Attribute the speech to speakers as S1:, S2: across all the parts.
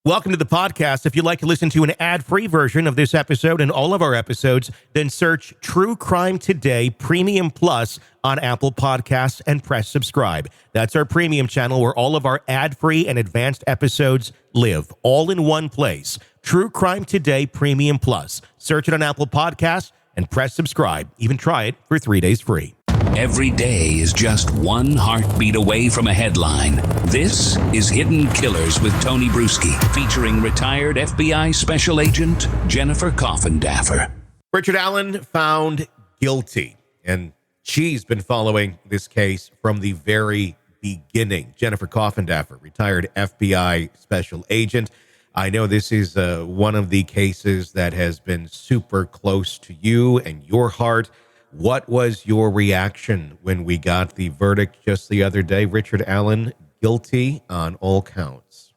S1: Welcome to the podcast. If you'd like to listen to an ad-free version of this episode and all of our episodes, then search True Crime Today Premium Plus on Apple Podcasts and press subscribe. That's our premium channel where all of our ad-free and advanced episodes live, all in one place. True Crime Today Premium Plus. Search it on Apple Podcasts and press subscribe. Even try it for 3 days free.
S2: Every day is just one heartbeat away from a headline. This is Hidden Killers with Tony Bruschi, featuring retired FBI Special Agent Jennifer Coffindaffer.
S1: Richard Allen found guilty, and she's been following this case from the very beginning. Jennifer Coffindaffer, retired FBI Special Agent. I know this is one of the cases that has been super close to you and your heart. What was your reaction when we got the verdict just the other day? Richard Allen, guilty on all counts.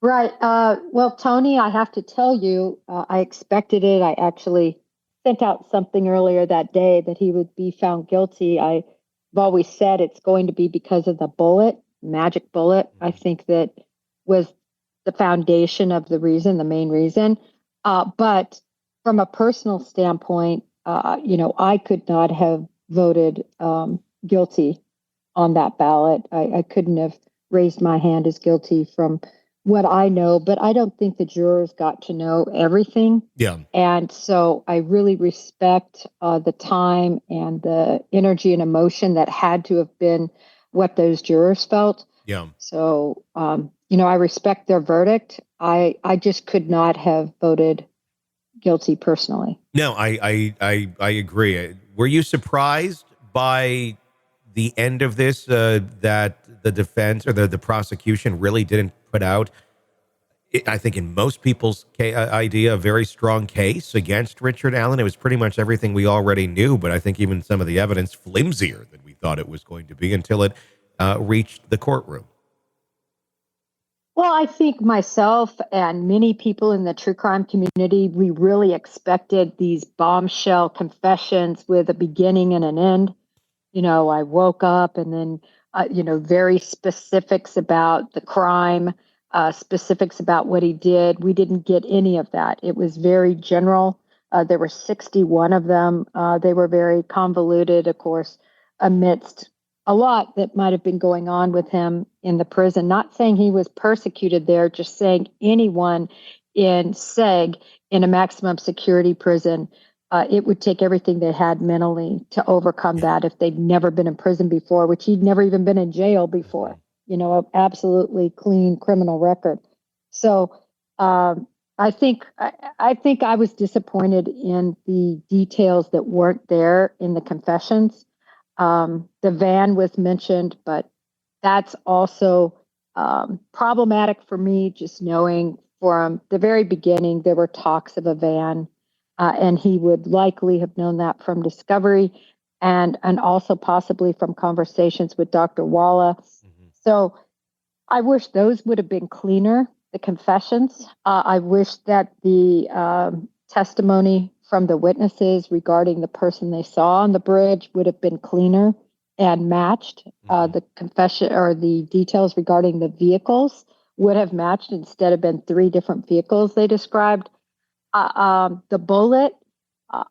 S3: Right. Well, Tony, I have to tell you, I expected it. I actually sent out something earlier that day that he would be found guilty. I've always said it's going to be because of the bullet, magic bullet. I think that was the foundation of the reason, the main reason. But from a personal standpoint, I could not have voted guilty on that ballot. I couldn't have raised my hand as guilty from what I know, but I don't think the jurors got to know everything.
S1: Yeah.
S3: And so I really respect the time and the energy and emotion that had to have been what those jurors felt.
S1: Yeah.
S3: So, I respect their verdict. I just could not have voted guilty personally.
S1: No, I agree. Were you surprised by the end of this, that the defense or the prosecution really didn't put out, I think in most people's idea, a very strong case against Richard Allen? It was pretty much everything we already knew, but I think even some of the evidence flimsier than we thought it was going to be until it reached the courtroom.
S3: Well, I think myself and many people in the true crime community, we really expected these bombshell confessions with a beginning and an end. I woke up and then, very specifics about the crime, specifics about what he did. We didn't get any of that. It was very general. There were 61 of them. They were very convoluted, of course, amidst a lot that might have been going on with him in the prison. Not saying he was persecuted there, just saying anyone in SEG, in a maximum security prison, it would take everything they had mentally to overcome that if they'd never been in prison before, which he'd never even been in jail before, an absolutely clean criminal record. So I think I was disappointed in the details that weren't there in the confessions. The van was mentioned, but that's also problematic for me, just knowing from the very beginning there were talks of a van, and he would likely have known that from discovery and also possibly from conversations with Dr. Walla. Mm-hmm. So I wish those would have been cleaner, the confessions. I wish that the testimony from the witnesses regarding the person they saw on the bridge would have been cleaner and matched. The confession or the details regarding the vehicles would have matched instead of been 3 different vehicles they described. The bullet,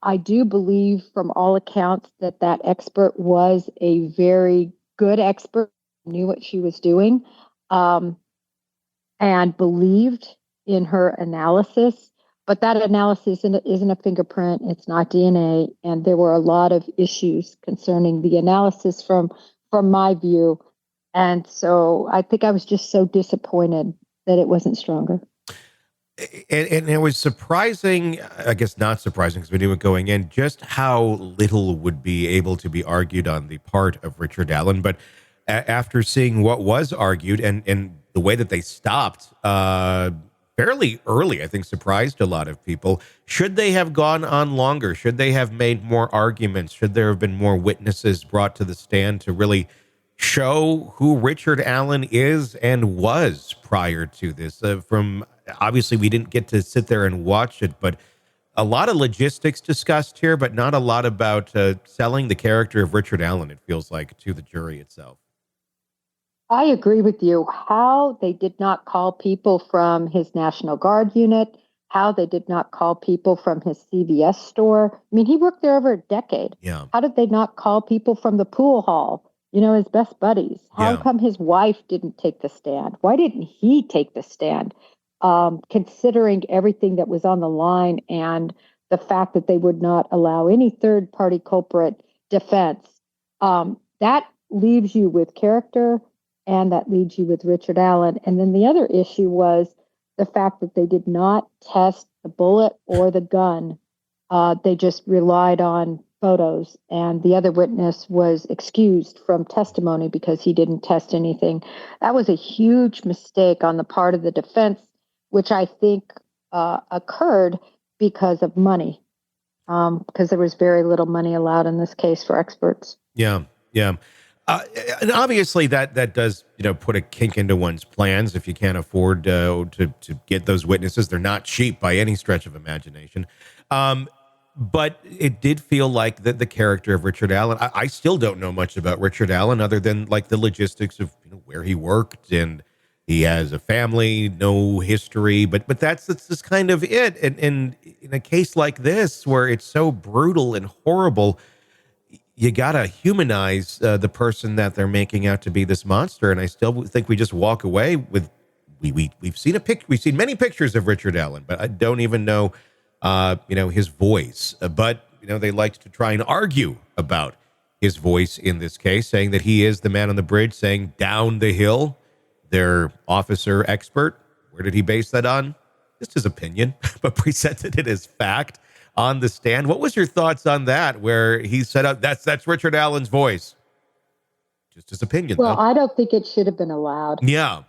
S3: I do believe from all accounts that expert was a very good expert, knew what she was doing, and believed in her analysis. But that analysis isn't a fingerprint. It's not DNA. And there were a lot of issues concerning the analysis from my view. And so I think I was just so disappointed that it wasn't stronger.
S1: And it was surprising, I guess not surprising because we knew it going in, just how little would be able to be argued on the part of Richard Allen. But after seeing what was argued and the way that they stopped fairly early, I think surprised a lot of people. Should they have gone on longer? Should they have made more arguments? Should there have been more witnesses brought to the stand to really show who Richard Allen is and was prior to this? Obviously, we didn't get to sit there and watch it, but a lot of logistics discussed here, but not a lot about selling the character of Richard Allen, it feels like, to the jury itself.
S3: I agree with you. How they did not call people from his National Guard unit, how they did not call people from his CVS store. I mean, he worked there over a decade.
S1: Yeah.
S3: How did they not call people from the pool hall, his best buddies? How come his wife didn't take the stand? Why didn't he take the stand? Considering everything that was on the line and the fact that they would not allow any third-party culprit defense, that leaves you with character, and that leaves you with Richard Allen. And then the other issue was the fact that they did not test the bullet or the gun. They just relied on photos, and the other witness was excused from testimony because he didn't test anything. That was a huge mistake on the part of the defense, which I think occurred because of money, because there was very little money allowed in this case for experts.
S1: Yeah. And obviously that does, put a kink into one's plans if you can't afford to get those witnesses. They're not cheap by any stretch of imagination. But it did feel like the character of Richard Allen. I still don't know much about Richard Allen other than like the logistics of where he worked, and he has a family, no history, but that's just kind of it. And in a case like this, where it's so brutal and horrible, you gotta humanize the person that they're making out to be this monster. And I still think we just walk away with we've seen we've seen many pictures of Richard Allen, but I don't even know his voice. But they like to try and argue about his voice in this case, saying that he is the man on the bridge, saying down the hill. Their officer expert, where did he base that on? Just his opinion, but presented it as fact on the stand. What was your thoughts on that, where he said, that's Richard Allen's voice? Just his opinion.
S3: Well,
S1: though.
S3: I don't think it should have been allowed.
S1: Yeah.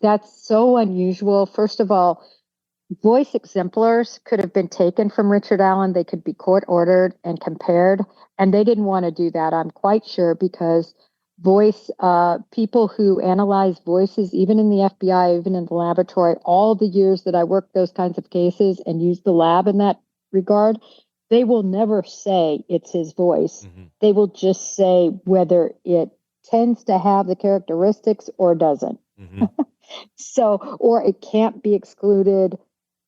S3: That's so unusual. First of all, voice exemplars could have been taken from Richard Allen. They could be court ordered and compared, and they didn't want to do that, I'm quite sure, because people who analyze voices, even in the FBI, even in the laboratory, all the years that I worked those kinds of cases and used the lab in that regard, they will never say it's his voice. Mm-hmm. They will just say whether it tends to have the characteristics or doesn't. Mm-hmm. Or it can't be excluded,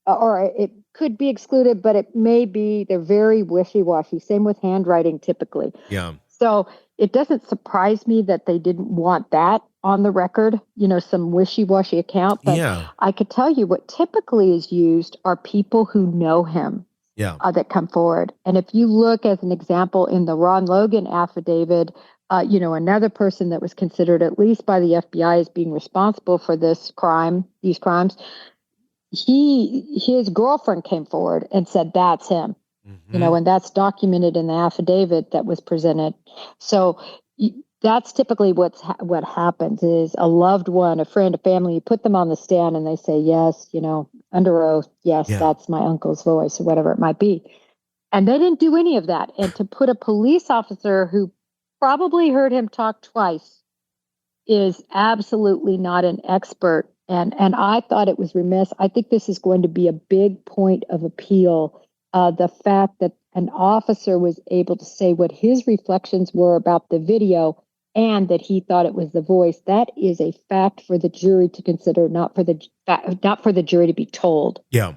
S3: or it could be excluded, but it may be, they're very wishy-washy. Same with handwriting typically.
S1: Yeah.
S3: So it doesn't surprise me that they didn't want that on the record, some wishy-washy account. But yeah. I could tell you what typically is used are people who know him.
S1: Yeah.
S3: That come forward. And if you look as an example in the Ron Logan affidavit, another person that was considered, at least by the FBI, as being responsible for these crimes, his girlfriend came forward and said, that's him. Mm-hmm. And that's documented in the affidavit that was presented. So that's typically what happens is a loved one, a friend, a family, you put them on the stand and they say, yes, under oath, yes, yeah. That's my uncle's voice, or whatever it might be. And they didn't do any of that. And to put a police officer who probably heard him talk twice is absolutely not an expert. And I thought it was remiss. I think this is going to be a big point of appeal. The fact that an officer was able to say what his reflections were about the video and that he thought it was the voice, that is a fact for the jury to consider, not for the jury to be told.
S1: Yeah.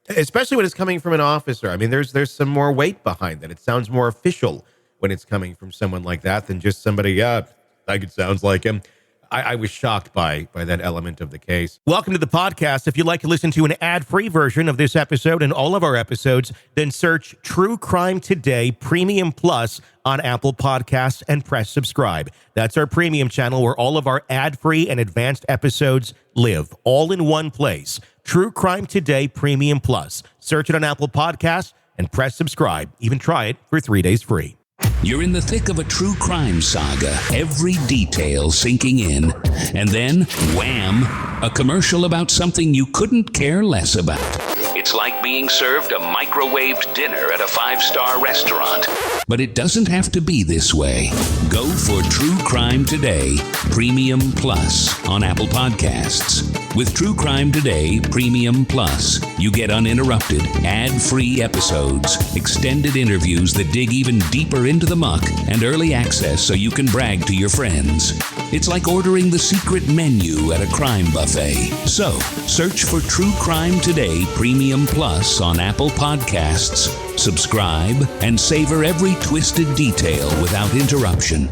S1: Especially when it's coming from an officer. I mean, there's some more weight behind that. It sounds more official when it's coming from someone like that than just somebody, like it sounds like him. I was shocked by that element of the case. Welcome to the podcast. If you'd like to listen to an ad-free version of this episode and all of our episodes, then search True Crime Today Premium Plus on Apple Podcasts and press subscribe. That's our premium channel where all of our ad-free and advanced episodes live, all in one place. True Crime Today Premium Plus. Search it on Apple Podcasts and press subscribe. Even try it for 3 days free.
S2: You're in the thick of a true crime saga, every detail sinking in, and then, wham, a commercial about something you couldn't care less about. It's like being served a microwaved dinner at a 5-star restaurant. But it doesn't have to be this way. Go for True Crime Today, Premium Plus on Apple Podcasts. With True Crime Today Premium Plus, you get uninterrupted, ad-free episodes, extended interviews that dig even deeper into the muck, and early access so you can brag to your friends. It's like ordering the secret menu at a crime buffet. So, search for True Crime Today Premium Plus on Apple Podcasts, subscribe, and savor every twisted detail without interruption.